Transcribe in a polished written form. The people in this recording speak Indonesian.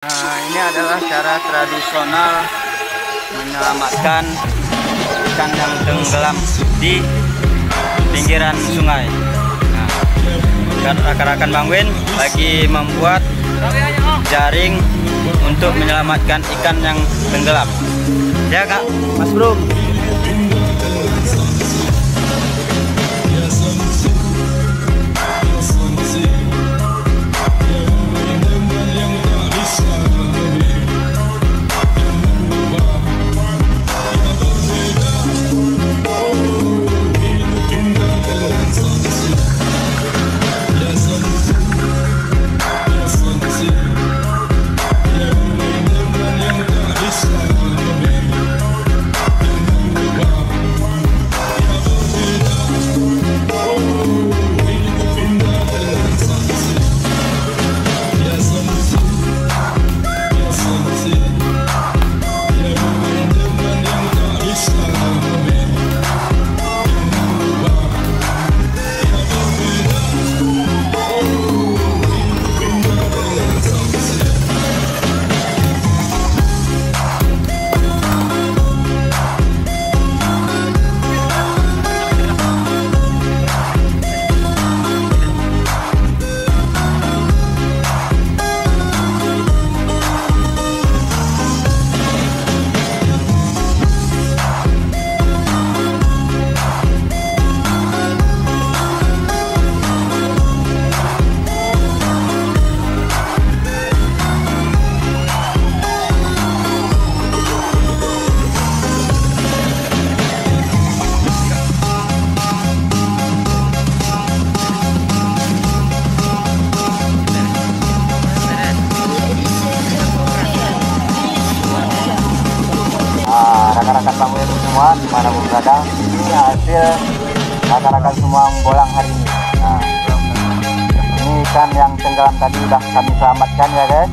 Ini adalah cara tradisional menyelamatkan ikan yang tenggelam di pinggiran sungai. Nah, rekan-rekan Bang Win lagi membuat jaring untuk menyelamatkan ikan yang tenggelam. Ya Kak, Mas Bro. Rekan-rekan Bang Win semua dimanapun berada, ini hasil rekan-rekan semua bolang hari ini. Nah, ini ikan yang tenggelam tadi sudah kami selamatkan ya guys.